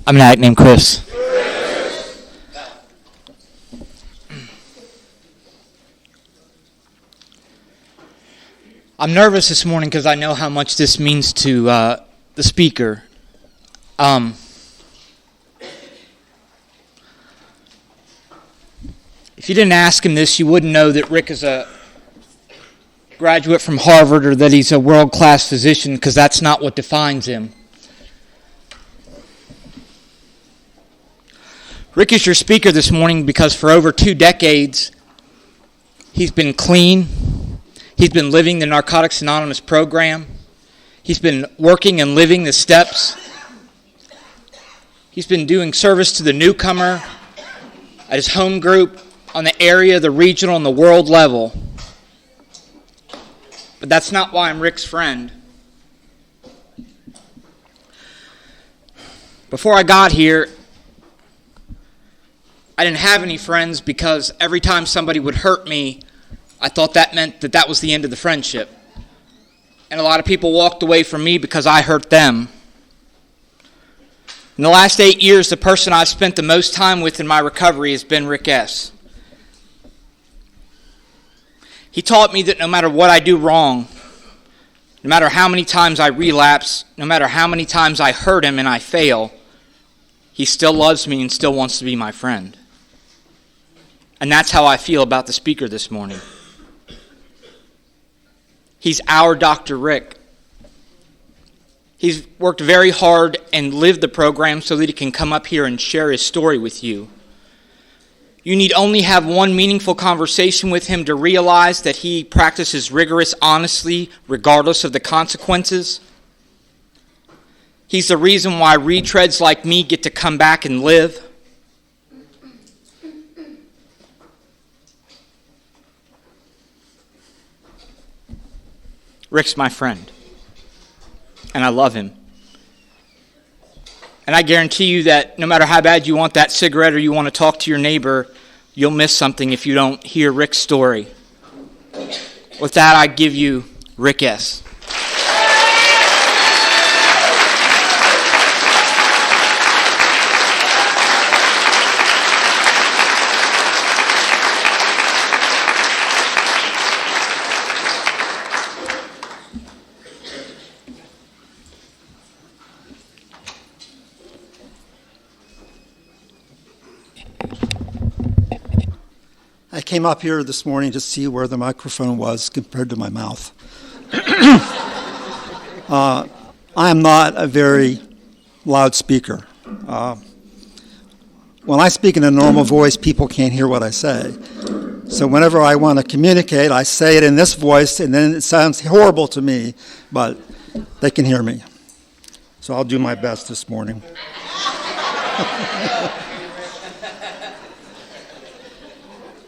I'm an addict named Chris. I'm nervous this morning because I know how much this means to the speaker. If you didn't ask him this, you wouldn't know that Rick is a graduate from Harvard or that he's a world-class physician, because that's not what defines him. Rick is your speaker this morning because for over 2 decades, he's been clean. He's been living the Narcotics Anonymous program. He's been working and living the steps. He's been doing service to the newcomer at his home group on the area, the regional, and the world level. But that's not why I'm Rick's friend. Before I got here, I didn't have any friends because every time somebody would hurt me, I thought that meant that that was the end of the friendship. And a lot of people walked away from me because I hurt them. In the last 8 years, the person I've spent the most time with in my recovery has been Rick S. He taught me that no matter what I do wrong, no matter how many times I relapse, no matter how many times I hurt him and I fail, he still loves me and still wants to be my friend. And that's how I feel about the speaker this morning. He's our Dr. Rick. He's worked very hard and lived the program so that he can come up here and share his story with you. You need only have one meaningful conversation with him to realize that he practices rigorous honesty regardless of the consequences. He's the reason why retreads like me get to come back and live. Rick's my friend, and I love him. And I guarantee you that no matter how bad you want that cigarette or you want to talk to your neighbor, you'll miss something if you don't hear Rick's story. With that, I give you Rick S. I came up here this morning to see where the microphone was compared to my mouth. I am not a very loud speaker. When I speak in a normal voice, people can't hear what I say. So whenever I want to communicate, I say it in this voice, and then it sounds horrible to me, but they can hear me. So I'll do my best this morning.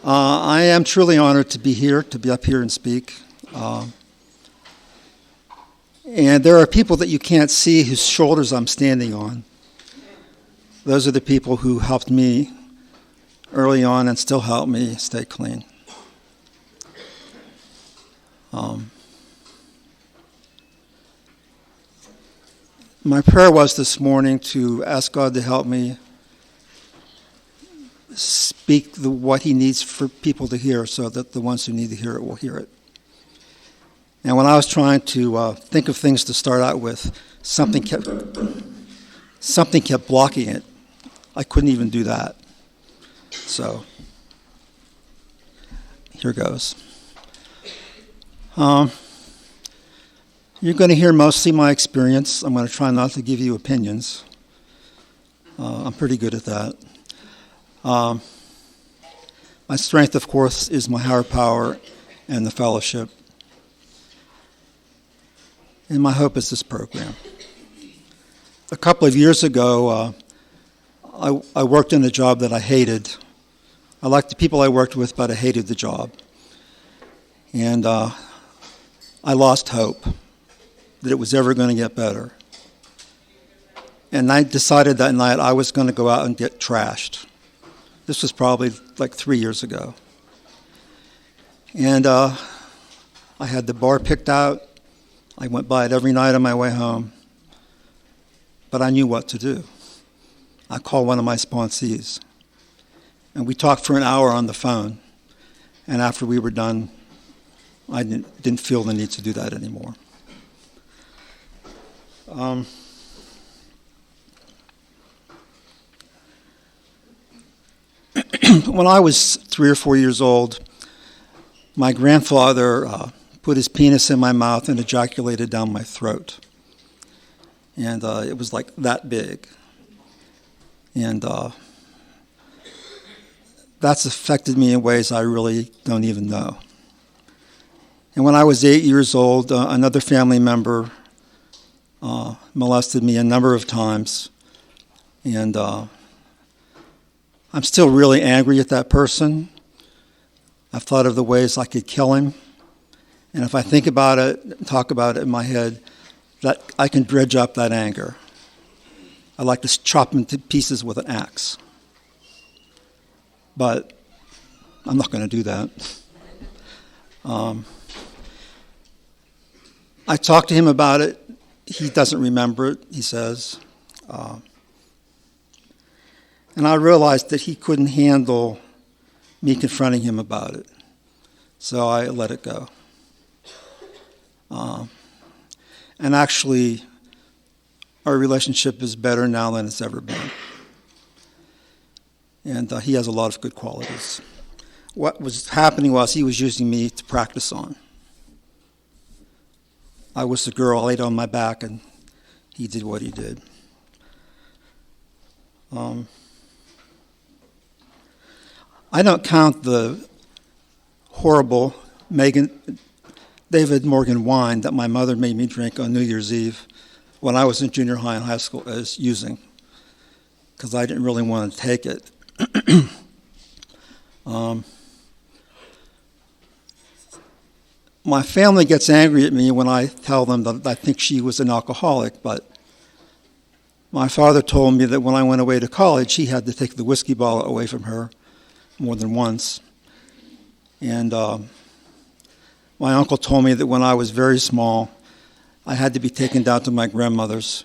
I am truly honored to be here, to be up here and speak. And there are people that you can't see whose shoulders I'm standing on. Those are the people who helped me early on and still help me stay clean. My prayer was this morning to ask God to help me speak what he needs for people to hear so that the ones who need to hear it will hear it. And when I was trying to think of things to start out with, something kept blocking it. I couldn't even do that. So here goes. You're going to hear mostly my experience. I'm going to try not to give you opinions. I'm pretty good at that. My strength, of course, is my higher power and the fellowship. And my hope is this program. A couple of years ago, I worked in a job that I hated. I liked the people I worked with, but I hated the job. And I lost hope that it was ever going to get better. And I decided that night I was going to go out and get trashed. This was probably like 3 years ago. And I had the bar picked out. I went by it every night on my way home. But I knew what to do. I called one of my sponsees. And we talked for an hour on the phone. And after we were done, I didn't feel the need to do that anymore. When I was 3 or 4 years old, my grandfather put his penis in my mouth and ejaculated down my throat. And it was like that big. And that's affected me in ways I really don't even know. And when I was 8 years old, another family member molested me a number of times. And I'm still really angry at that person. I've thought of the ways I could kill him. And if I think about it, talk about it in my head, that I can dredge up that anger. I like to chop him to pieces with an axe. But I'm not going to do that. I talked to him about it. He doesn't remember it, he says. And I realized that he couldn't handle me confronting him about it. So I let it go. And actually, our relationship is better now than it's ever been. And he has a lot of good qualities. What was happening was he was using me to practice on. I was the girl, I laid on my back, and he did what he did. I don't count the horrible David Morgan wine that my mother made me drink on New Year's Eve when I was in junior high and high school as using, because I didn't really want to take it. My family gets angry at me when I tell them that I think she was an alcoholic, but my father told me that when I went away to college, he had to take the whiskey bottle away from her more than once. And my uncle told me that when I was very small, I had to be taken down to my grandmother's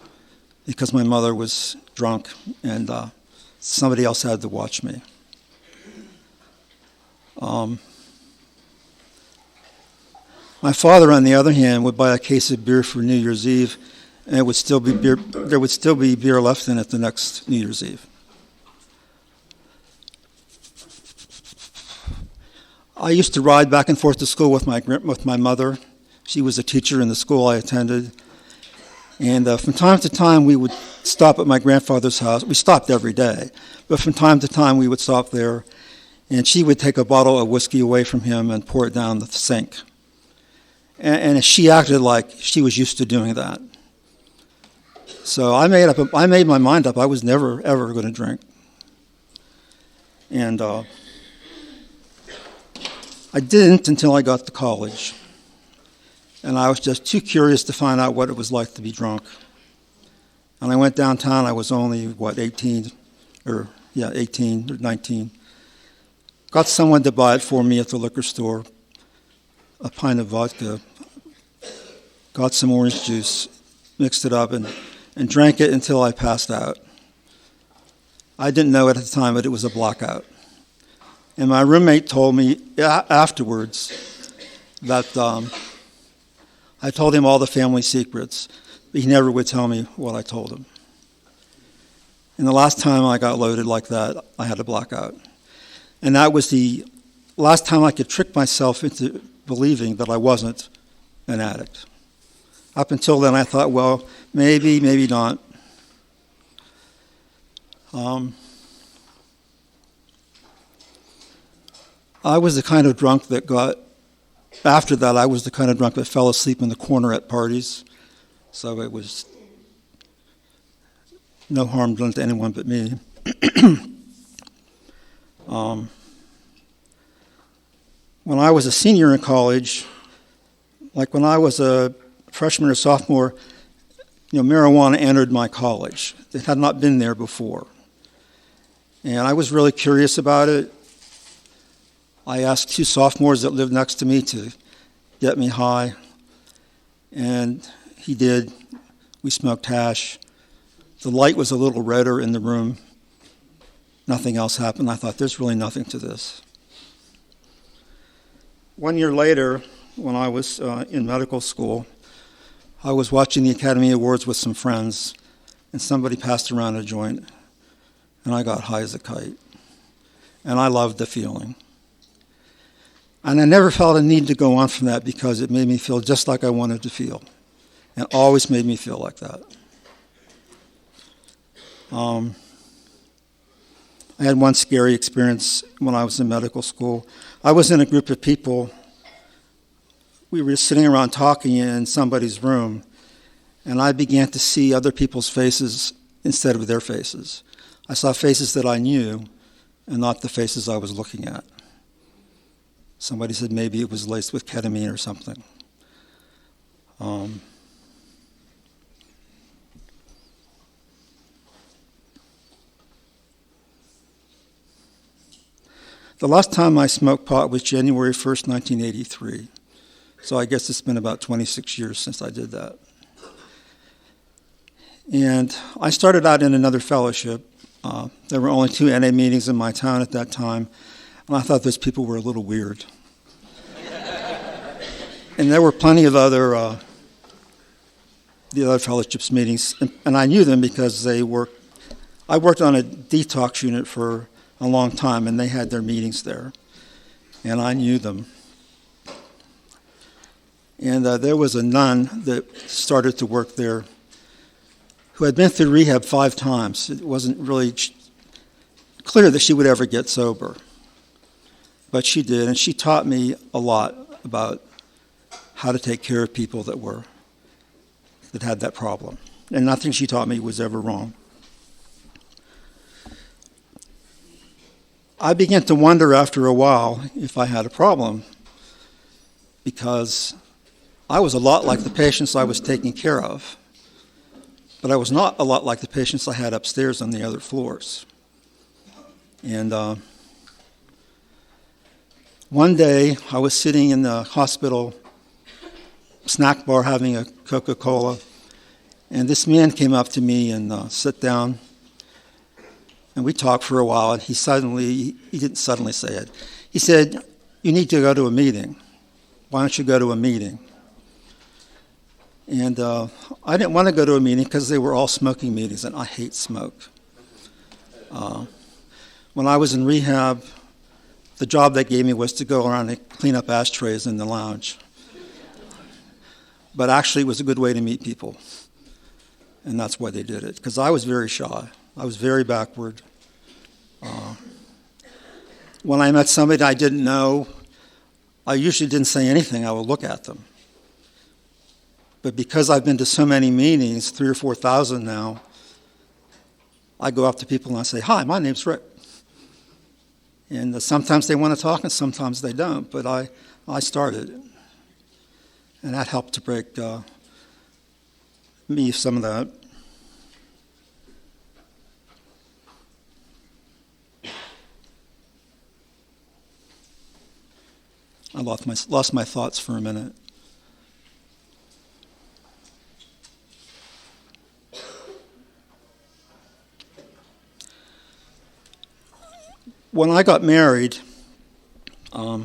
because my mother was drunk and somebody else had to watch me. My father, on the other hand, would buy a case of beer for New Year's Eve, and there would still be beer left in it the next New Year's Eve. I used to ride back and forth to school with my mother. She was a teacher in the school I attended. And from time to time, we would stop at my grandfather's house. We stopped every day, but from time to time, we would stop there, and she would take a bottle of whiskey away from him and pour it down the sink. And she acted like she was used to doing that. So I made my mind up. I was never, ever going to drink. And I didn't until I got to college. And I was just too curious to find out what it was like to be drunk. And I went downtown. I was only, 18 or 19. Got someone to buy it for me at the liquor store, a pint of vodka, got some orange juice, mixed it up, and drank it until I passed out. I didn't know at the time that it was a blackout. And my roommate told me afterwards that I told him all the family secrets, but he never would tell me what I told him. And the last time I got loaded like that, I had a blackout. And that was the last time I could trick myself into believing that I wasn't an addict. Up until then, I thought, well, maybe, maybe not. I was the kind of drunk after that, I was the kind of drunk that fell asleep in the corner at parties. So it was no harm done to anyone but me. When I was a senior in college, like when I was a freshman or sophomore, marijuana entered my college. It had not been there before. And I was really curious about it. I asked 2 sophomores that lived next to me to get me high, and he did. We smoked hash. The light was a little redder in the room, Nothing else happened. I thought, there's really nothing to this. 1 year later, when I was in medical school, I was watching the Academy Awards with some friends, and somebody passed around a joint, and I got high as a kite. And I loved the feeling. And I never felt a need to go on from that because it made me feel just like I wanted to feel. And it always made me feel like that. I had one scary experience when I was in medical school. I was in a group of people. We were sitting around talking in somebody's room, and I began to see other people's faces instead of their faces. I saw faces that I knew and not the faces I was looking at. Somebody said maybe it was laced with ketamine or something. The last time I smoked pot was January 1st, 1983. So I guess it's been about 26 years since I did that. And I started out in another fellowship. There were only 2 NA meetings in my town at that time, and I thought those people were a little weird. And there were plenty of the other fellowships meetings, and I knew them because I worked on a detox unit for a long time, and they had their meetings there, and I knew them. And there was a nun that started to work there who had been through rehab 5 times. It wasn't really clear that she would ever get sober, but she did, and she taught me a lot about how to take care of people that had that problem. And nothing she taught me was ever wrong. I began to wonder after a while if I had a problem, because I was a lot like the patients I was taking care of, but I was not a lot like the patients I had upstairs on the other floors. And one day I was sitting in the hospital snack bar having a Coca-Cola, and this man came up to me and sat down, and we talked for a while, and he didn't suddenly say it. He said, "You need to go to a meeting. Why don't you go to a meeting?" And I didn't want to go to a meeting because they were all smoking meetings, and I hate smoke. When I was in rehab, the job they gave me was to go around and clean up ashtrays in the lounge. But actually, it was a good way to meet people, and that's why they did it, because I was very shy. I was very backward. When I met somebody I didn't know, I usually didn't say anything. I would look at them. But because I've been to so many meetings, 3,000 or 4,000 now, I go up to people and I say, "Hi, my name's Rick." And sometimes they want to talk and sometimes they don't, but I started. And that helped to break me some of that. I lost my thoughts for a minute. When I got married, I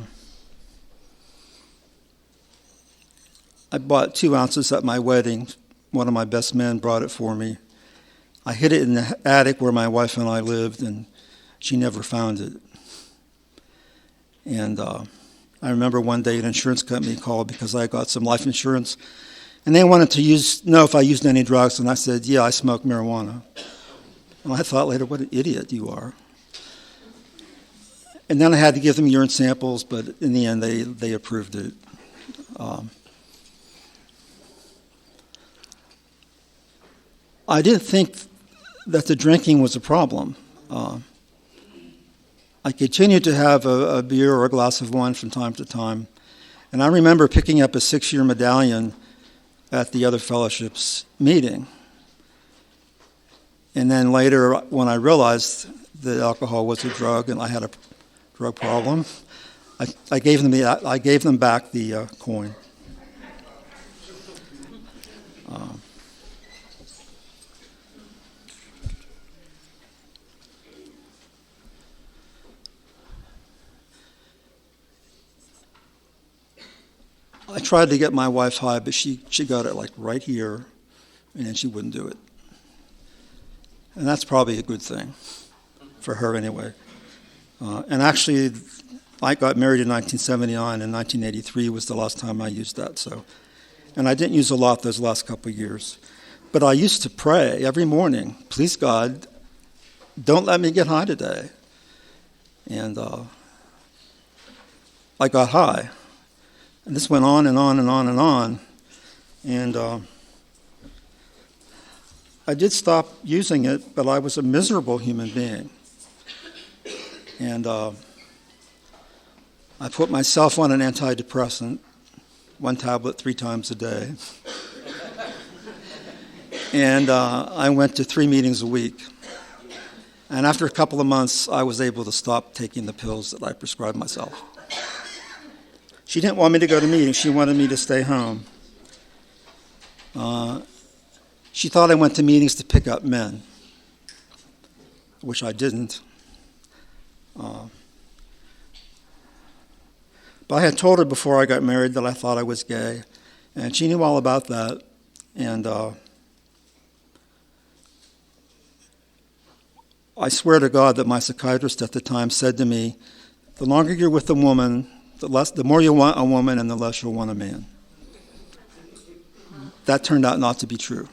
bought 2 ounces at my wedding. One of my best men brought it for me. I hid it in the attic where my wife and I lived, and she never found it. And I remember one day an insurance company called because I got some life insurance, and they wanted to know if I used any drugs, and I said, "Yeah, I smoke marijuana." And I thought later, what an idiot you are. And then I had to give them urine samples, but in the end, they approved it. I didn't think that the drinking was a problem. I continued to have a beer or a glass of wine from time to time. And I remember picking up a 6-year medallion at the other fellowships meeting. And then later, when I realized that alcohol was a drug and I had a drug problem, I gave them back the coin. I tried to get my wife high, but she got it like right here, and then she wouldn't do it. And that's probably a good thing, for her anyway. And actually, I got married in 1979, and 1983 was the last time I used that. So, and I didn't use a lot those last couple of years. But I used to pray every morning, please God, don't let me get high today. And I got high. And this went on and on and on and on. And I did stop using it, but I was a miserable human being. And I put myself on an antidepressant, 1 tablet 3 times a day. And I went to 3 meetings a week. And after a couple of months, I was able to stop taking the pills that I prescribed myself. She didn't want me to go to meetings. She wanted me to stay home. She thought I went to meetings to pick up men, which I didn't. But I had told her before I got married that I thought I was gay, and she knew all about that. And I swear to God that my psychiatrist at the time said to me, the longer you're with a woman, the more you want a woman and the less you'll want a man. That turned out not to be true.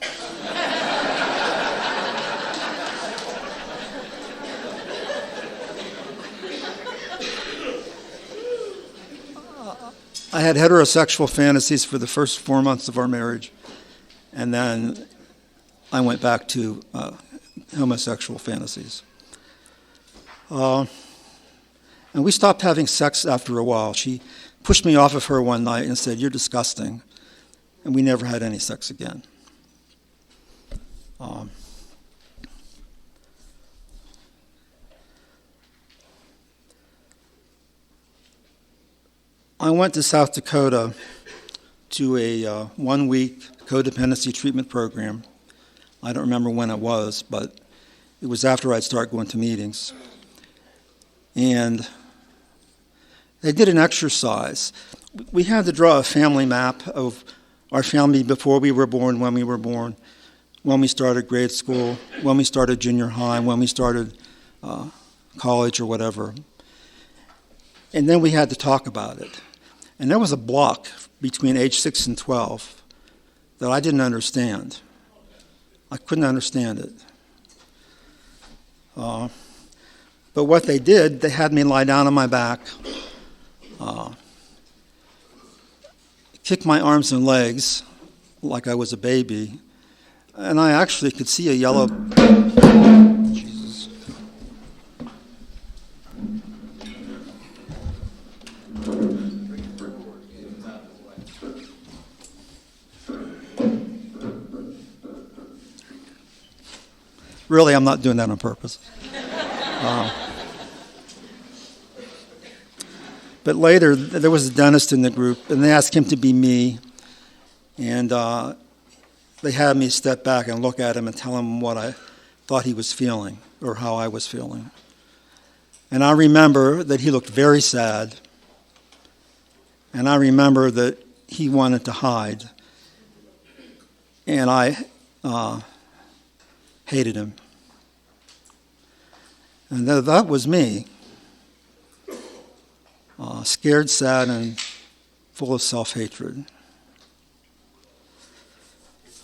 I had heterosexual fantasies for the first 4 months of our marriage, and then I went back to homosexual fantasies. And we stopped having sex after a while. She pushed me off of her one night and said, "You're disgusting." And we never had any sex again. I went to South Dakota to a 1-week codependency treatment program. I don't remember when it was, but it was after I'd start going to meetings. And they did an exercise. We had to draw a family map of our family before we were born, when we were born, when we started grade school, when we started junior high, when we started college or whatever. And then we had to talk about it. And there was a block between age 6 and 12 that I didn't understand. I couldn't understand it. But what they did, they had me lie down on my back, kick my arms and legs like I was a baby, and I actually could see a yellow... Jesus. Really, I'm not doing that on purpose. But later, there was a dentist in the group, and they asked him to be me, and they had me step back and look at him and tell him what I thought he was feeling, or how I was feeling. And I remember that he looked very sad, and I remember that he wanted to hide, and I hated him. And that was me. Scared, sad, and full of self-hatred.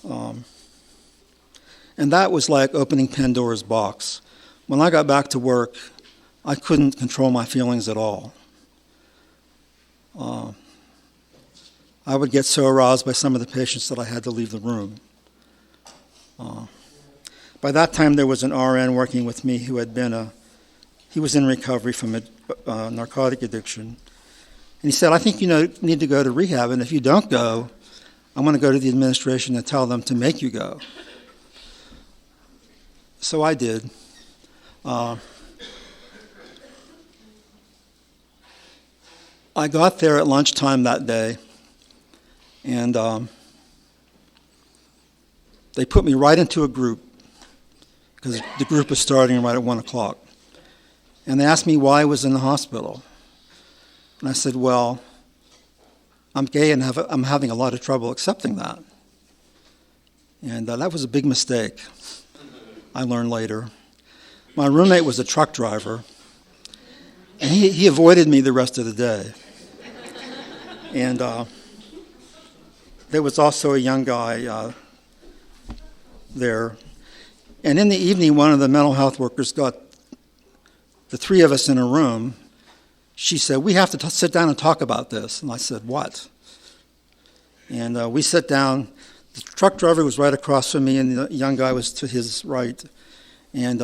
And that was like opening Pandora's box. When I got back to work, I couldn't control my feelings at all. I would get so aroused by some of the patients that I had to leave the room. By that time, there was an RN working with me who had been he was in recovery from a narcotic addiction. And he said, "I think you need to go to rehab, and if you don't go, I'm going to go to the administration and tell them to make you go." So I did. I got there at lunchtime that day, and they put me right into a group, because the group was starting right at 1 o'clock. And they asked me why I was in the hospital. And I said, well, I'm gay and I'm having a lot of trouble accepting that. And that was a big mistake, I learned later. My roommate was a truck driver, and he avoided me the rest of the day. And there was also a young guy there. And in the evening, one of the mental health workers got the three of us in a room. She said, "We have to sit down and talk about this." And I said, "What?" And we sat down. The truck driver was right across from me, and the young guy was to his right. And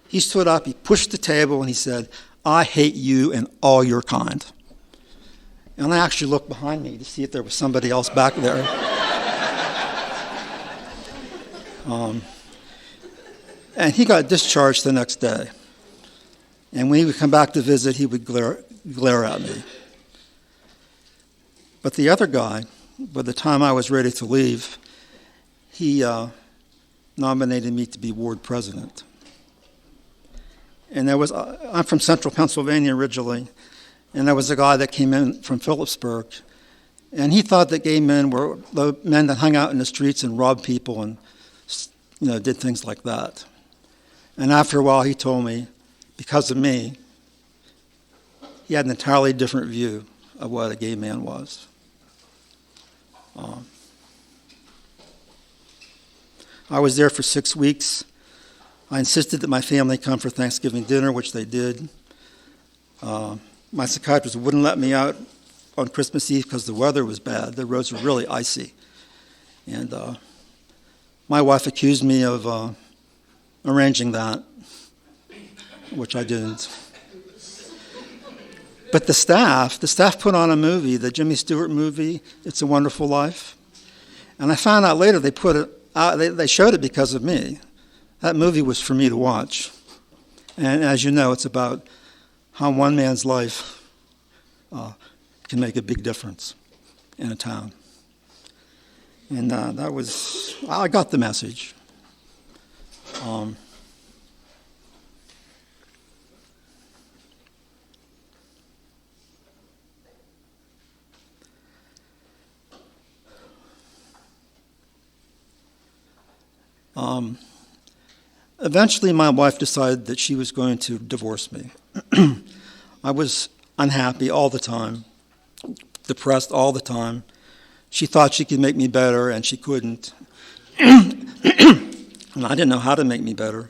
he stood up, he pushed the table, and he said, "I hate you and all your kind." And I actually looked behind me to see if there was somebody else back there. And he got discharged the next day. And when he would come back to visit, he would glare at me. But the other guy, by the time I was ready to leave, he nominated me to be ward president. And I'm from central Pennsylvania originally, and there was a guy that came in from Phillipsburg, and he thought that gay men were the men that hung out in the streets and robbed people and did things like that. And after a while, he told me, because of me, he had an entirely different view of what a gay man was. I was there for 6 weeks. I insisted that my family come for Thanksgiving dinner, which they did. My psychiatrist wouldn't let me out on Christmas Eve because the weather was bad. The roads were really icy. And my wife accused me of arranging that, which I didn't. But the staff put on a movie, the Jimmy Stewart movie, It's a Wonderful Life. And I found out later they put it out, they showed it because of me. That movie was for me to watch. And as you know, it's about how one man's life can make a big difference in a town. And I got the message. Eventually, my wife decided that she was going to divorce me. I was unhappy all the time, depressed all the time. She thought she could make me better, and she couldn't. And I didn't know how to make me better.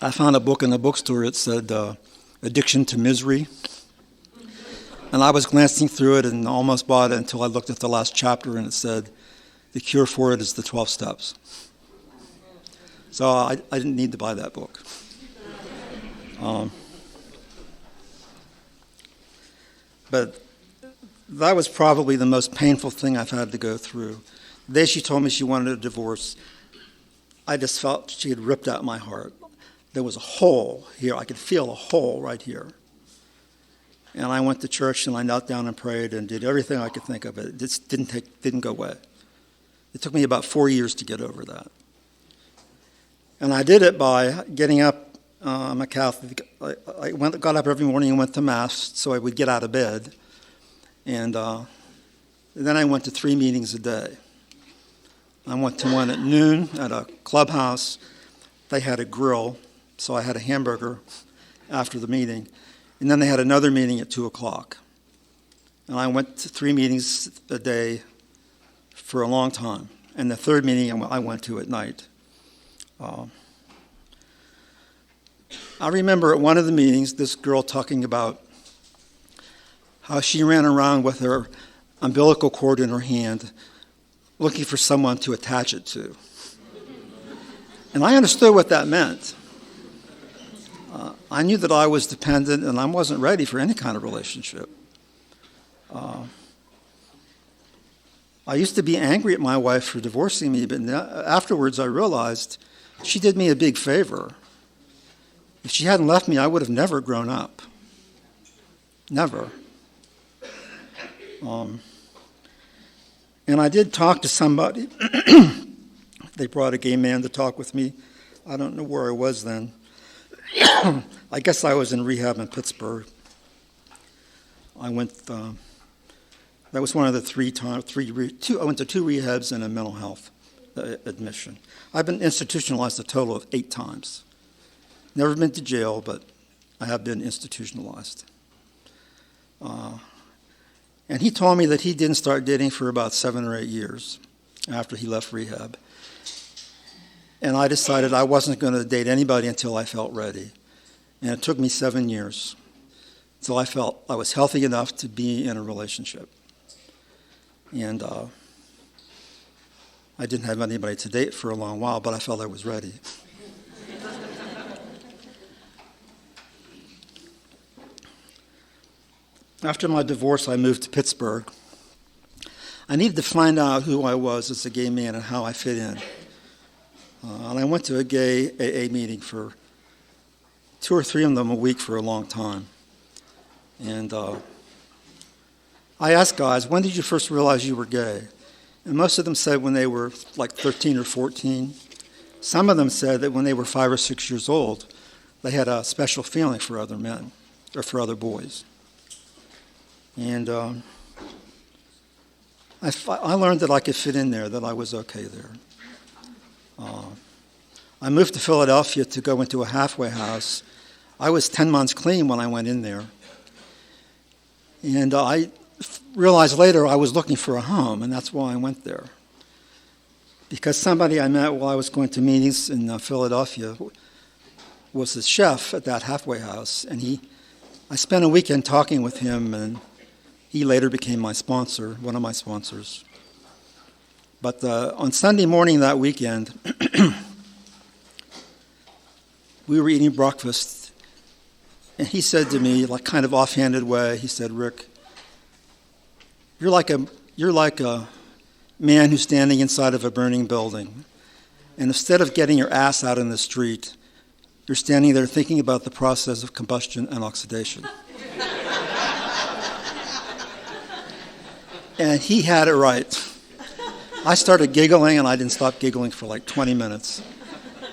I found a book in a bookstore that said Addiction to Misery. And I was glancing through it and almost bought it until I looked at the last chapter, and it said, the cure for it is the 12 steps. So I didn't need to buy that book. But that was probably the most painful thing I've had to go through. The day she told me she wanted a divorce, I just felt she had ripped out my heart. There was a hole here. I could feel a hole right here. And I went to church and I knelt down and prayed and did everything I could think of. It just didn't go away. It took me about 4 years to get over that. And I did it by getting up. I'm a Catholic. I got up every morning and went to Mass so I would get out of bed. And then I went to 3 meetings a day. I went to one at noon at a clubhouse. They had a grill, so I had a hamburger after the meeting. And then they had another meeting at 2 o'clock. And I went to 3 meetings a day for a long time. And the third meeting I went to at night. I remember at one of the meetings, this girl talking about how she ran around with her umbilical cord in her hand, looking for someone to attach it to. And I understood what that meant. I knew that I was dependent and I wasn't ready for any kind of relationship. I used to be angry at my wife for divorcing me, but afterwards I realized she did me a big favor. If she hadn't left me, I would have never grown up. Never. And I did talk to somebody. They brought a gay man to talk with me. I don't know where I was then. I guess I was in rehab in Pittsburgh. I went. That was one of the I went to 2 rehabs and a mental health admission. I've been institutionalized a total of 8 times. Never been to jail, but I have been institutionalized. And he told me that he didn't start dating for about 7 or 8 years after he left rehab. And I decided I wasn't going to date anybody until I felt ready. And it took me 7 years until I felt I was healthy enough to be in a relationship. And I didn't have anybody to date for a long while, but I felt I was ready. After my divorce, I moved to Pittsburgh. I needed to find out who I was as a gay man and how I fit in. And I went to a gay AA meeting for 2 or 3 of them a week for a long time. And I asked guys, when did you first realize you were gay? And most of them said when they were like 13 or 14. Some of them said that when they were 5 or 6 years old, they had a special feeling for other men or for other boys. And I learned that I could fit in there, that I was okay there. I moved to Philadelphia to go into a halfway house. I was 10 months clean when I went in there. And I realized later I was looking for a home, and that's why I went there. Because somebody I met while I was going to meetings in Philadelphia was the chef at that halfway house, and I spent a weekend talking with him, and he later became my sponsor, one of my sponsors. But on Sunday morning that weekend, we were eating breakfast, and he said to me, like kind of offhanded way, he said, "Rick, you're like a man who's standing inside of a burning building, and instead of getting your ass out in the street, you're standing there thinking about the process of combustion and oxidation." And he had it right. I started giggling, and I didn't stop giggling for like 20 minutes.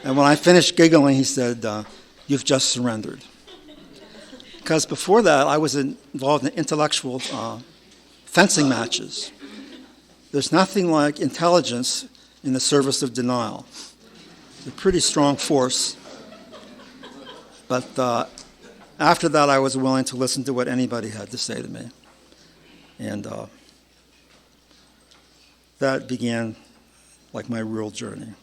And when I finished giggling, he said, "You've just surrendered." Because before that, I was involved in intellectual fencing matches. There's nothing like intelligence in the service of denial. It's a pretty strong force. But after that, I was willing to listen to what anybody had to say to me. And that began like my real journey.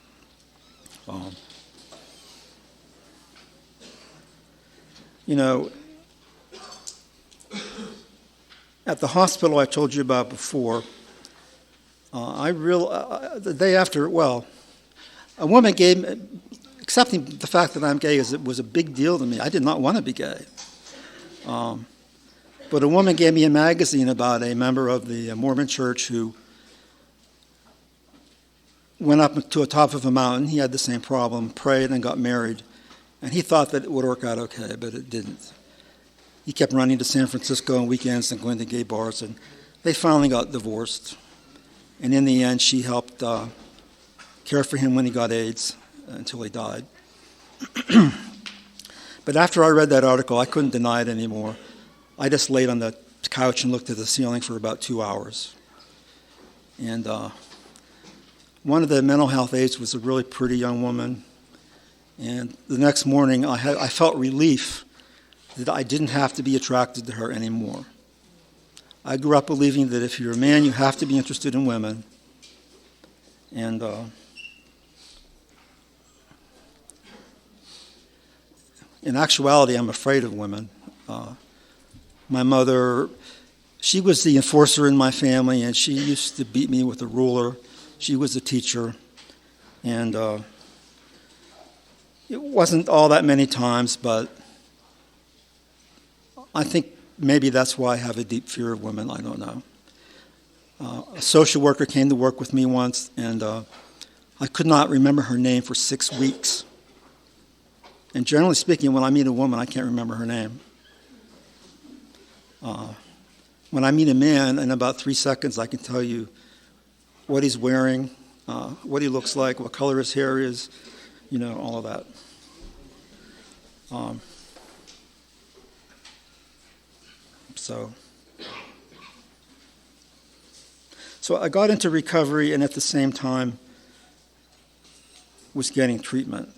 At the hospital I told you about before, the day after, a woman gave me, accepting the fact that I'm gay was a big deal to me. I did not want to be gay. But a woman gave me a magazine about a member of the Mormon church who went up to the top of a mountain. He had the same problem, prayed, and got married. And he thought that it would work out okay, but it didn't. He kept running to San Francisco on weekends and going to gay bars, and they finally got divorced. And in the end, she helped care for him when he got AIDS until he died. But after I read that article, I couldn't deny it anymore. I just laid on the couch and looked at the ceiling for about 2 hours. And one of the mental health aides was a really pretty young woman. And the next morning, I felt relief that I didn't have to be attracted to her anymore. I grew up believing that if you're a man, you have to be interested in women. And in actuality, I'm afraid of women. My mother, she was the enforcer in my family, and she used to beat me with a ruler. She was a teacher. And it wasn't all that many times, but I think maybe that's why I have a deep fear of women. I don't know. A social worker came to work with me once, and I could not remember her name for 6 weeks. And generally speaking, when I meet a woman, I can't remember her name. When I meet a man, in about 3 seconds, I can tell you what he's wearing, what he looks like, what color his hair is, all of that. So So I got into recovery and at the same time was getting treatment.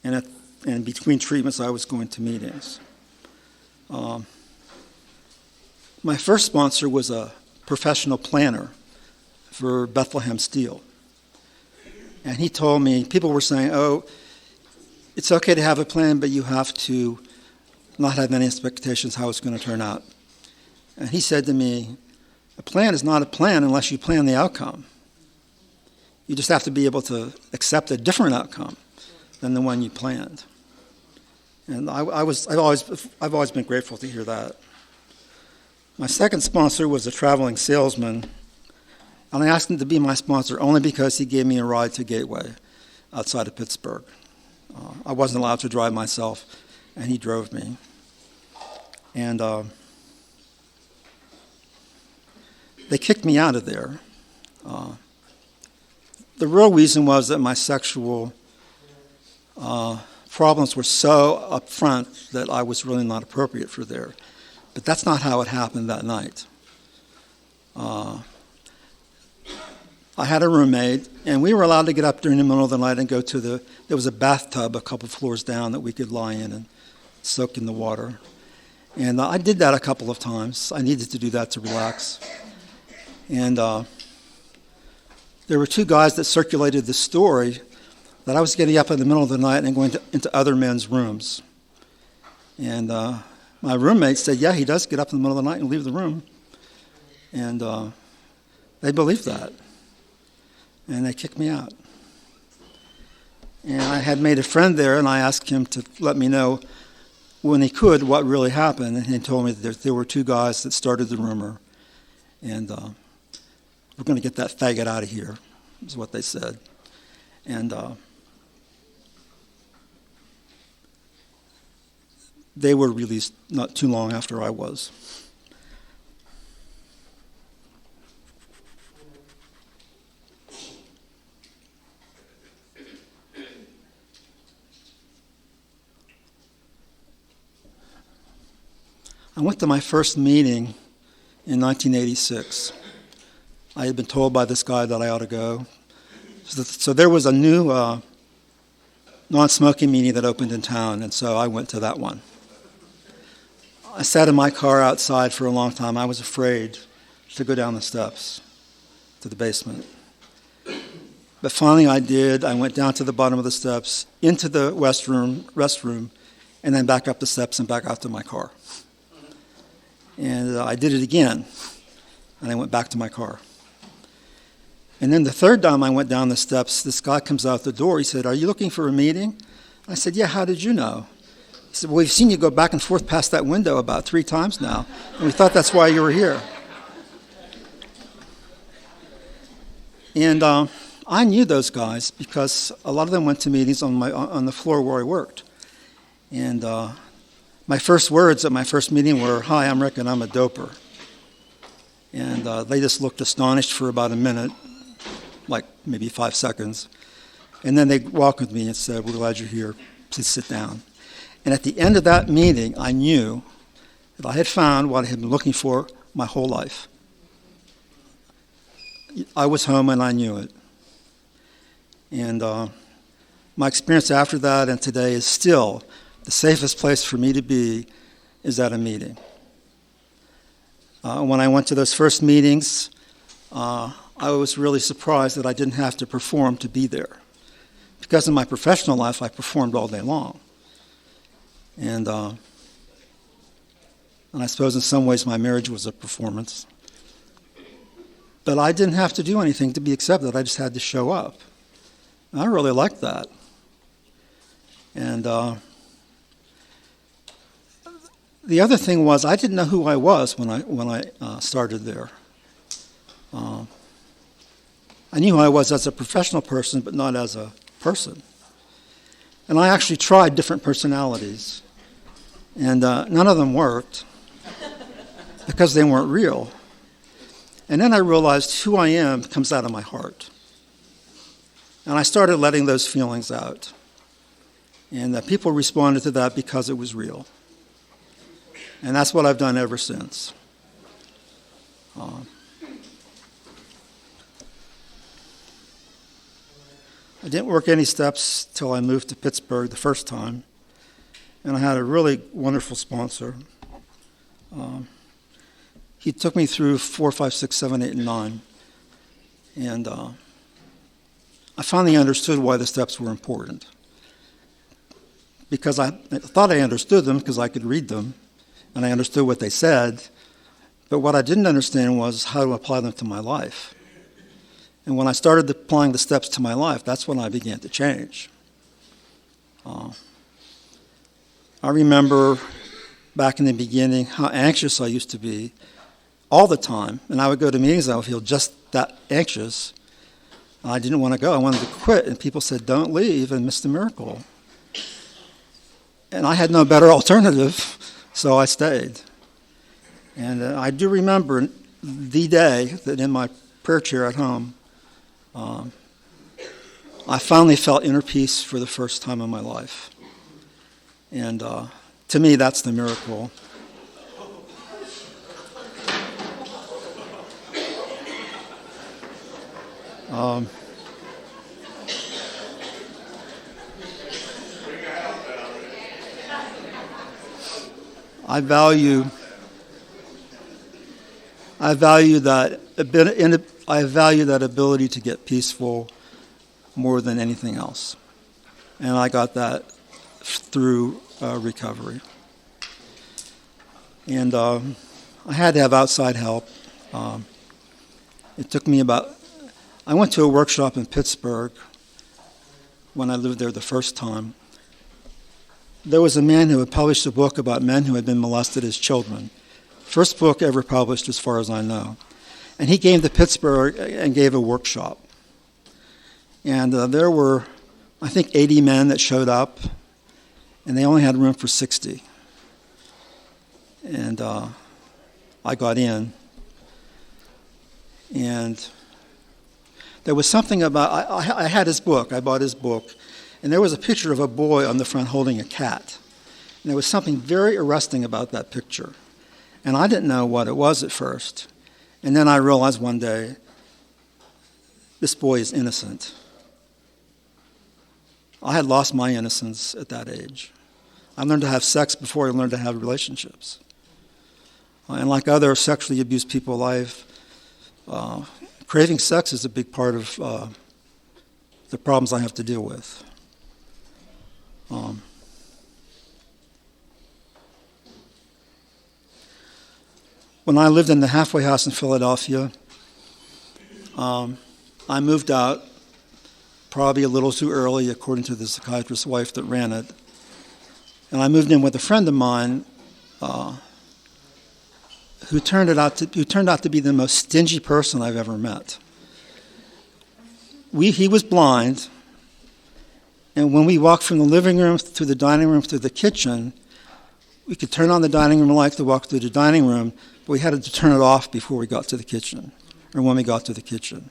And between treatments, I was going to meetings. My first sponsor was a professional planner for Bethlehem Steel. And he told me, people were saying, oh, it's okay to have a plan, but you have to not have any expectations how it's going to turn out. And he said to me, a plan is not a plan unless you plan the outcome. You just have to be able to accept a different outcome than the one you planned. And I've always been grateful to hear that. My second sponsor was a traveling salesman, and I asked him to be my sponsor only because he gave me a ride to Gateway outside of Pittsburgh. I wasn't allowed to drive myself, and he drove me. And they kicked me out of there. The real reason was that my sexual problems were so upfront that I was really not appropriate for there. But that's not how it happened that night. I had a roommate, and we were allowed to get up during the middle of the night and go to there was a bathtub a couple floors down that we could lie in and soak in the water. And I did that a couple of times. I needed to do that to relax. And there were two guys that circulated the story that I was getting up in the middle of the night and going into other men's rooms. And my roommate said, yeah, he does get up in the middle of the night and leave the room. And they believed that. And they kicked me out. And I had made a friend there, and I asked him to let me know when he could what really happened. And he told me that there were two guys that started the rumor. And we're going to get that faggot out of here, is what they said. And they were released not too long after I was. I went to my first meeting in 1986. I had been told by this guy that I ought to go. So there was a new non-smoking meeting that opened in town, and so I went to that one. I sat in my car outside for a long time. I was afraid to go down the steps to the basement. But finally I did. I went down to the bottom of the steps, into the restroom, and then back up the steps and back out to my car. And I did it again, and I went back to my car. And then the third time I went down the steps, this guy comes out the door. He said, "Are you looking for a meeting?" I said, "Yeah, how did you know?" He said, "Well, we've seen you go back and forth past that window about 3 times now, and we thought that's why you were here." And I knew those guys because a lot of them went to meetings on the floor where I worked. And my first words at my first meeting were, "Hi, I'm Rick, and I'm a doper." And they just looked astonished for about a minute, like maybe 5 seconds. And then they welcomed me and said, "We're glad you're here. Please sit down." And at the end of that meeting, I knew that I had found what I had been looking for my whole life. I was home and I knew it. And my experience after that and today is still the safest place for me to be is at a meeting. When I went to those first meetings, I was really surprised that I didn't have to perform to be there. Because in my professional life, I performed all day long. And I suppose in some ways my marriage was a performance. But I didn't have to do anything to be accepted. I just had to show up. And I really liked that. And the other thing was I didn't know who I was when I started there. I knew who I was as a professional person, but not as a person. And I actually tried different personalities. And none of them worked because they weren't real. And then I realized who I am comes out of my heart. And I started letting those feelings out. And people responded to that because it was real. And that's what I've done ever since. I didn't work any steps till I moved to Pittsburgh the first time, and I had a really wonderful sponsor. He took me through 4, 5, 6, 7, 8, and 9, and I finally understood why the steps were important. Because I thought I understood them because I could read them, and I understood what they said, but what I didn't understand was how to apply them to my life. And when I started applying the steps to my life, that's when I began to change. I remember back in the beginning how anxious I used to be all the time. And I would go to meetings, I would feel just that anxious. I didn't want to go. I wanted to quit. And people said, don't leave and miss the miracle. And I had no better alternative, so I stayed. And I do remember the day that in my prayer chair at home, I finally felt inner peace for the first time in my life. And to me, that's the miracle. I value that ability to get peaceful more than anything else. And I got that through recovery. And I had to have outside help. It took me I went to a workshop in Pittsburgh when I lived there the first time. There was a man who had published a book about men who had been molested as children. First book ever published as far as I know. And he came to Pittsburgh and gave a workshop. And there were, I think, 80 men that showed up, and they only had room for 60. And I got in. And there was something about, I had his book, I bought his book, and there was a picture of a boy on the front holding a cat. And there was something very arresting about that picture. And I didn't know what it was at first. And then I realized one day, this boy is innocent. I had lost my innocence at that age. I learned to have sex before I learned to have relationships. And like other sexually abused people, craving sex is a big part of the problems I have to deal with. When I lived in the halfway house in Philadelphia, I moved out probably a little too early, according to the psychiatrist's wife that ran it. And I moved in with a friend of mine who turned out to be the most stingy person I've ever met. He was blind, and when we walked from the living room through the dining room through the kitchen, we could turn on the dining room light to walk through the dining room, but we had to turn it off before we got to the kitchen, or when we got to the kitchen.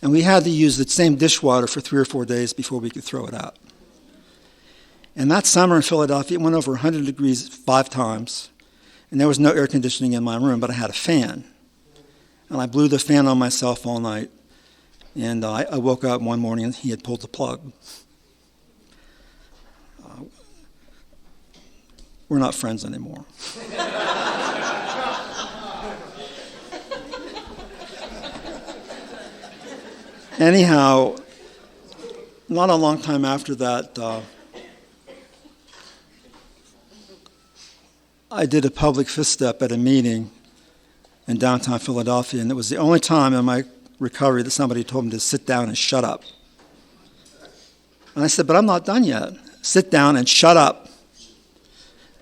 And we had to use the same dishwater for 3 or 4 days before we could throw it out. And that summer in Philadelphia, it went over 100 degrees 5 times, and there was no air conditioning in my room, but I had a fan. And I blew the fan on myself all night, and I woke up one morning and he had pulled the plug. We're not friends anymore. Anyhow, not a long time after that, I did a public fist step at a meeting in downtown Philadelphia, and it was the only time in my recovery that somebody told me to sit down and shut up. And I said, but I'm not done yet. Sit down and shut up.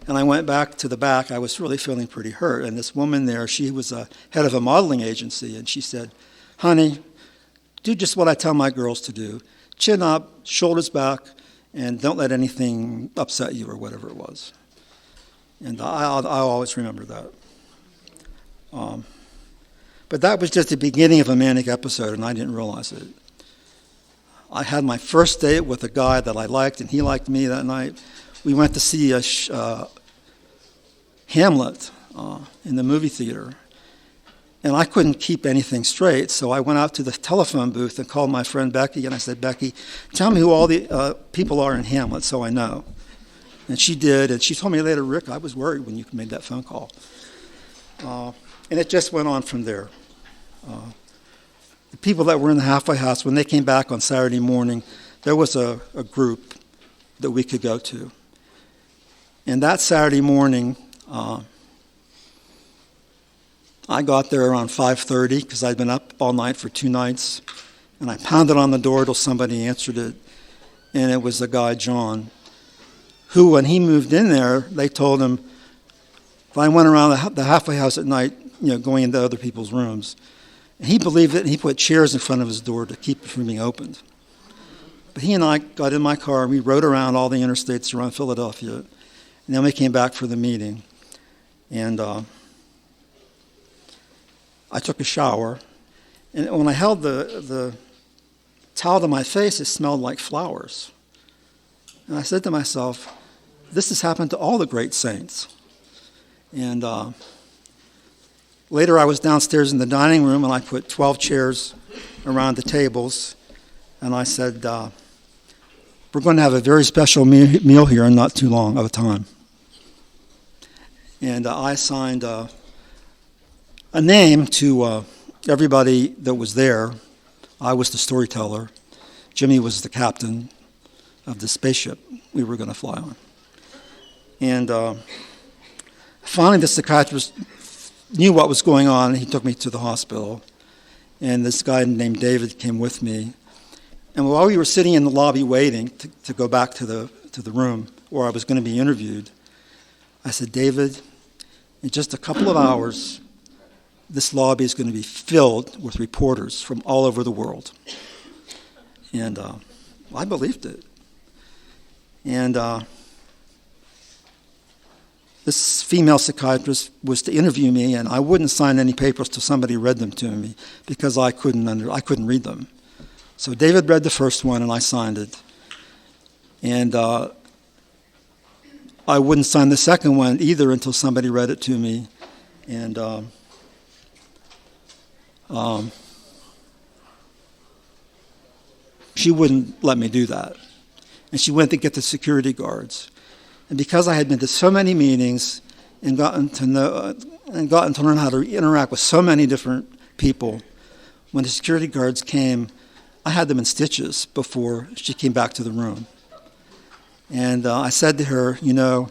And I went back to the back. I was really feeling pretty hurt. And this woman there, she was a head of a modeling agency, and she said, honey, do just what I tell my girls to do. Chin up, shoulders back, and don't let anything upset you or whatever it was. And I'll always remember that. But that was just the beginning of a manic episode, and I didn't realize it. I had my first date with a guy that I liked, and he liked me that night. We went to see Hamlet in the movie theater. And I couldn't keep anything straight, so I went out to the telephone booth and called my friend Becky, and I said, Becky, tell me who all the people are in Hamlet so I know. And she did, and she told me later, Rick, I was worried when you made that phone call. And it just went on from there. The people that were in the halfway house, when they came back on Saturday morning, there was a group that we could go to. And that Saturday morning, I got there around 5:30 because I'd been up all night for 2 nights, and I pounded on the door till somebody answered it, and it was the guy, John, who, when he moved in there, they told him, if I went around the halfway house at night, going into other people's rooms, and he believed it, and he put chairs in front of his door to keep it from being opened. But he and I got in my car, and we rode around all the interstates around Philadelphia, and then we came back for the meeting, and I took a shower, and when I held the towel to my face, it smelled like flowers. And I said to myself, this has happened to all the great saints. And later I was downstairs in the dining room, and I put 12 chairs around the tables, and I said, we're going to have a very special meal here in not too long of a time. And I signed a name to everybody that was there. I was the storyteller. Jimmy was the captain of the spaceship we were going to fly on. And finally, the psychiatrist knew what was going on, and he took me to the hospital. And this guy named David came with me. And while we were sitting in the lobby waiting to go back to the room where I was going to be interviewed, I said, David, in just a couple of hours, this lobby is going to be filled with reporters from all over the world. And I believed it. And this female psychiatrist was to interview me, and I wouldn't sign any papers till somebody read them to me because I couldn't read them. So David read the first one, and I signed it. And I wouldn't sign the second one either until somebody read it to me. And she wouldn't let me do that. And she went to get the security guards. And because I had been to so many meetings and gotten to learn how to interact with so many different people, when the security guards came, I had them in stitches before she came back to the room. And I said to her, you're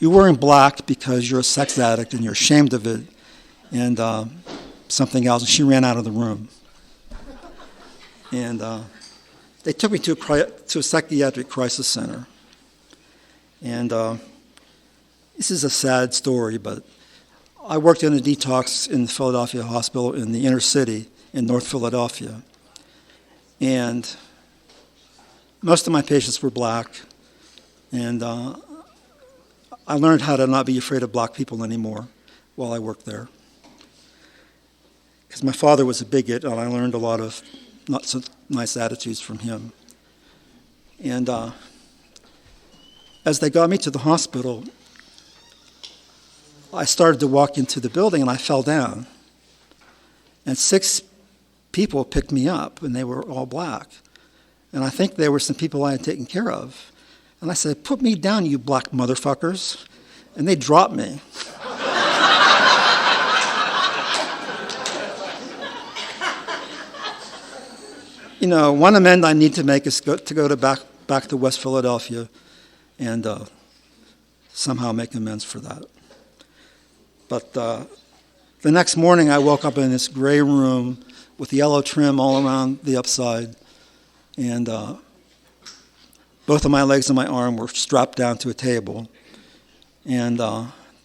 wearing black because you're a sex addict and you're ashamed of it, and something else. And she ran out of the room. And they took me to a psychiatric crisis center. And this is a sad story, but I worked in a detox in the Philadelphia hospital in the inner city in North Philadelphia. And most of my patients were black. And I learned how to not be afraid of black people anymore while I worked there. Because my father was a bigot, and I learned a lot of not so nice attitudes from him. And as they got me to the hospital, I started to walk into the building, and I fell down. And 6 people picked me up, and they were all black. And I think there were some people I had taken care of. And I said, put me down, you black motherfuckers. And they dropped me. One amend I need to make is to go back to West Philadelphia and somehow make amends for that. But the next morning, I woke up in this gray room with yellow trim all around the upside, and both of my legs and my arm were strapped down to a table. And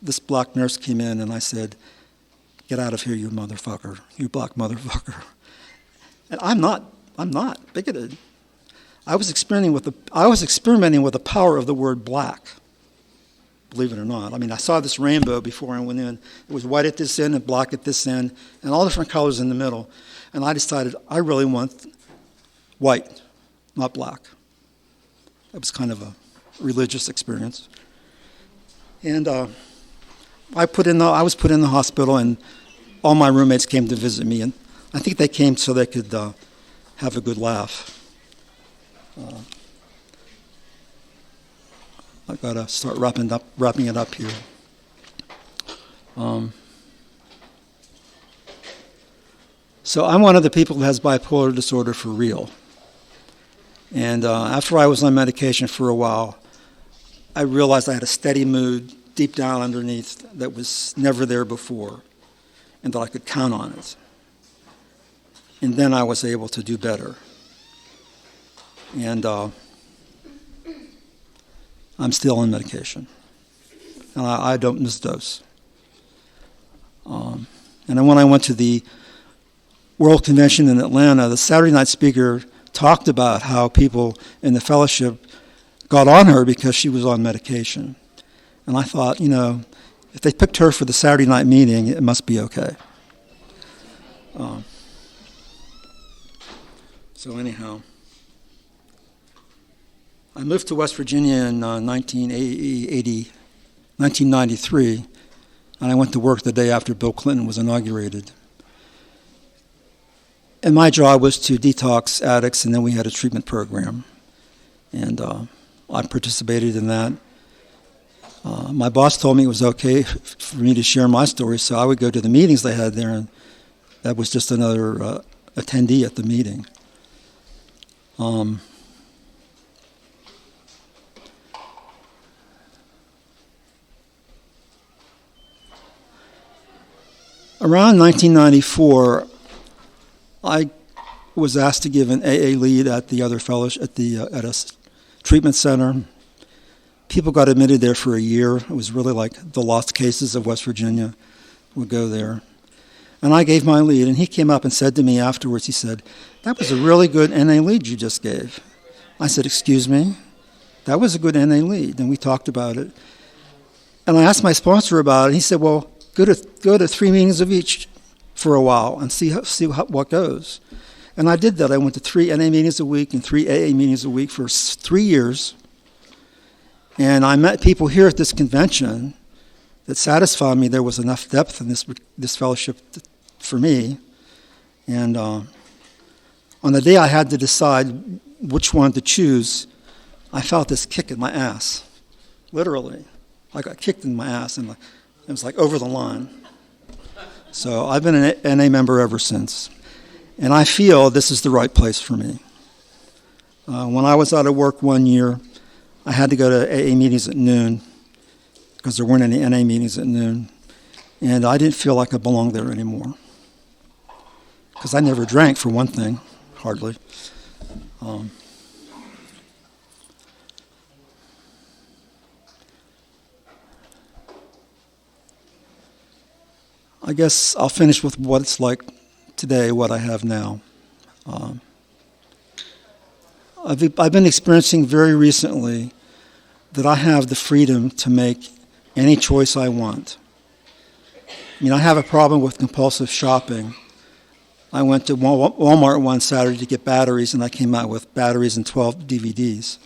this black nurse came in, and I said, "Get out of here, you motherfucker, you black motherfucker." And I'm not bigoted. I was experimenting with the power of the word black. Believe it or not. I mean, I saw this rainbow before I went in. It was white at this end and black at this end, and all different colors in the middle. And I decided I really want white, not black. That was kind of a religious experience. And I was put in the hospital, and all my roommates came to visit me, and I think they came so they could have a good laugh. I've got to start wrapping it up here. So I'm one of the people who has bipolar disorder for real. And after I was on medication for a while, I realized I had a steady mood deep down underneath that was never there before, and that I could count on it. And then I was able to do better. And I'm still on medication. And I don't miss dose. And then when I went to the World Convention in Atlanta, the Saturday night speaker talked about how people in the fellowship got on her because she was on medication. And I thought, if they picked her for the Saturday night meeting, it must be okay. So anyhow, I moved to West Virginia in 1993, and I went to work the day after Bill Clinton was inaugurated. And my job was to detox addicts, and then we had a treatment program. And I participated in that. My boss told me it was okay for me to share my story, so I would go to the meetings they had there, and that was just another attendee at the meeting. Around 1994, I was asked to give an AA lead at the other fellowship at a treatment center. People got admitted there for a year. It was really like the lost cases of West Virginia would go there. And I gave my lead, and he came up and said to me afterwards, he said, "That was a really good NA lead you just gave." I said, "Excuse me?" "That was a good NA lead." And we talked about it. And I asked my sponsor about it. He said, "Well, go to 3 meetings of each for a while and see what goes." And I did that. I went to 3 NA meetings a week and 3 AA meetings a week for 3 years. And I met people here at this convention that satisfied me there was enough depth in this fellowship for me. And on the day I had to decide which one to choose, I felt this kick in my ass, literally. I got kicked in my ass, and it was like over the line. So I've been an NA member ever since. And I feel this is the right place for me. When I was out of work one year, I had to go to AA meetings at noon because there weren't any NA meetings at noon. And I didn't feel like I belonged there anymore. Because I never drank, for one thing, hardly. I guess I'll finish with what it's like today, what I have now. I've been experiencing very recently that I have the freedom to make any choice I want. I have a problem with compulsive shopping. I went to Walmart one Saturday to get batteries, and I came out with batteries and 12 DVDs.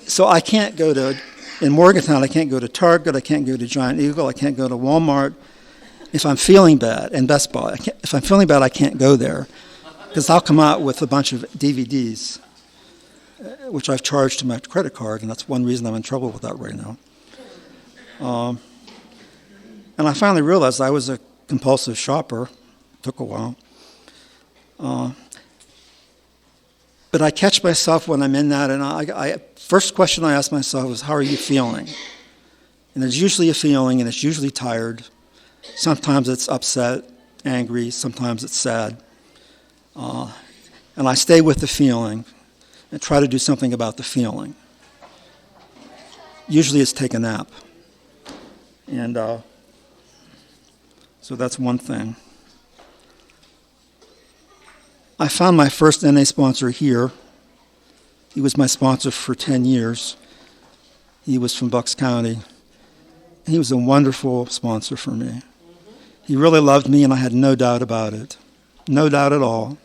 So I can't go in Morgantown, I can't go to Target, I can't go to Giant Eagle, I can't go to Walmart. If I'm feeling bad, and Best Buy, if I'm feeling bad, I can't go there because I'll come out with a bunch of DVDs, which I've charged to my credit card, and that's one reason I'm in trouble with that right now. And I finally realized I was a compulsive shopper. It took a while. But I catch myself when I'm in that, and first question I ask myself is, how are you feeling? And there's usually a feeling, and it's usually tired. Sometimes it's upset, angry, sometimes it's sad. And I stay with the feeling and try to do something about the feeling. Usually it's take a nap. And so that's one thing. I found my first NA sponsor here. He was my sponsor for 10 years. He was from Bucks County. He was a wonderful sponsor for me. He really loved me, and I had no doubt about it. No doubt at all.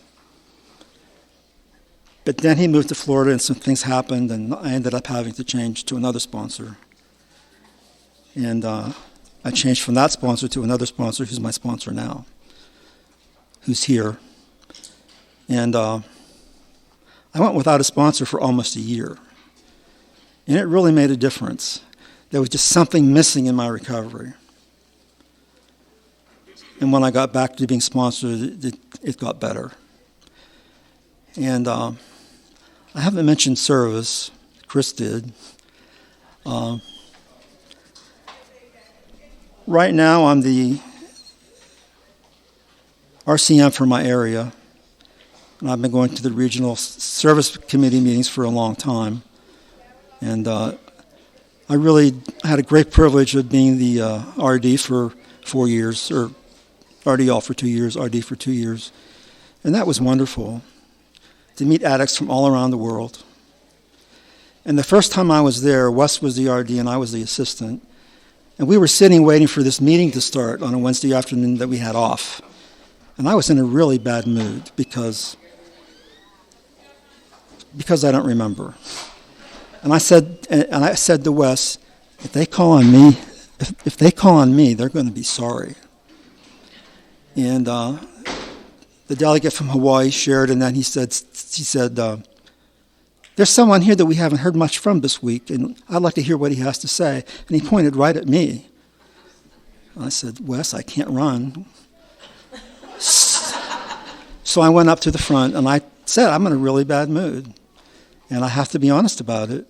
But then he moved to Florida, and some things happened, and I ended up having to change to another sponsor. And I I changed from that sponsor to another sponsor who's my sponsor now, who's here. And I went without a sponsor for almost a year. And it really made a difference. There was just something missing in my recovery. And when I got back to being sponsored, it got better. And I haven't mentioned service. Chris did. Right now, I'm the RCM for my area. And I've been going to the regional service committee meetings for a long time. And I really had a great privilege of being the RD for 4 years, or RDL for 2 years, RD for 2 years. And that was wonderful, to meet addicts from all around the world. And the first time I was there, Wes was the RD and I was the assistant. And we were sitting waiting for this meeting to start on a Wednesday afternoon that we had off. And I was in a really bad mood because I don't remember. And I said to Wes, if they call on me, they're going to be sorry. And the delegate from Hawaii shared, and then he said, there's someone here that we haven't heard much from this week, and I'd like to hear what he has to say. And he pointed right at me. And I said, Wes, I can't run. So I went up to the front, and I said, I'm in a really bad mood, and I have to be honest about it.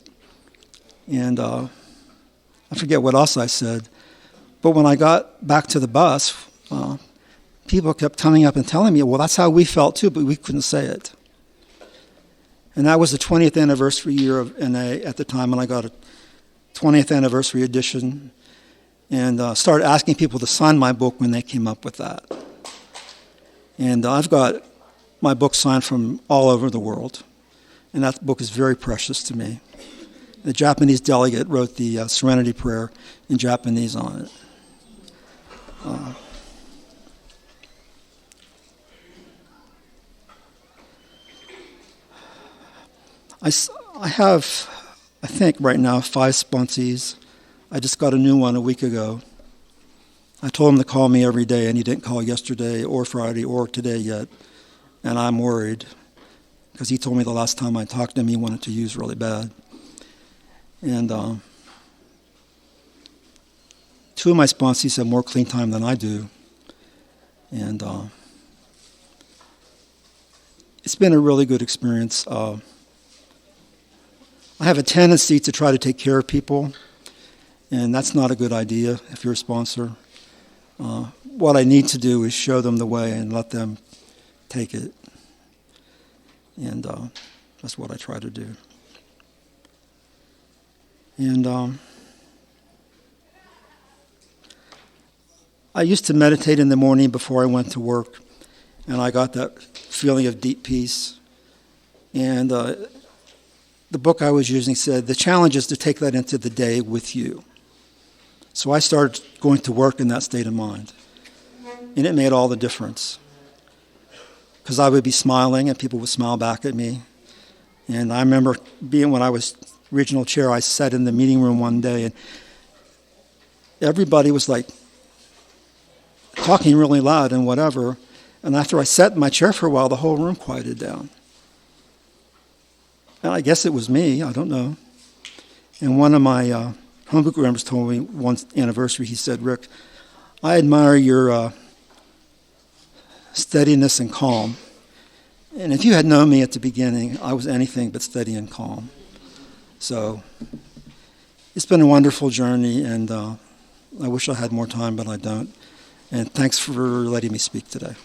And I forget what else I said. But when I got back to the bus, people kept coming up and telling me, well, that's how we felt too, but we couldn't say it. And that was the 20th anniversary year of NA at the time, and I got a 20th anniversary edition and started asking people to sign my book when they came up with that. And I've got my book signed from all over the world, and that book is very precious to me. The Japanese delegate wrote the Serenity Prayer in Japanese on it. I have, I think right now, 5 sponsees. I just got a new one a week ago. I told him to call me every day, and he didn't call yesterday or Friday or today yet. And I'm worried, because he told me the last time I talked to him he wanted to use really bad. And 2 of my sponsees have more clean time than I do. And it's been a really good experience. I have a tendency to try to take care of people, and that's not a good idea if you're a sponsor. What I need to do is show them the way and let them take it. And that's what I try to do. And I used to meditate in the morning before I went to work, and I got that feeling of deep peace. And the book I was using said, the challenge is to take that into the day with you. So I started going to work in that state of mind. And it made all the difference. Because I would be smiling and people would smile back at me. And I remember when I was regional chair, I sat in the meeting room one day and everybody was like talking really loud and whatever. And after I sat in my chair for a while, the whole room quieted down. And I guess it was me, I don't know. And one of my home group members told me one anniversary, he said, Rick, I admire your steadiness and calm. And if you had known me at the beginning, I was anything but steady and calm. So it's been a wonderful journey, and I wish I had more time, but I don't. And thanks for letting me speak today.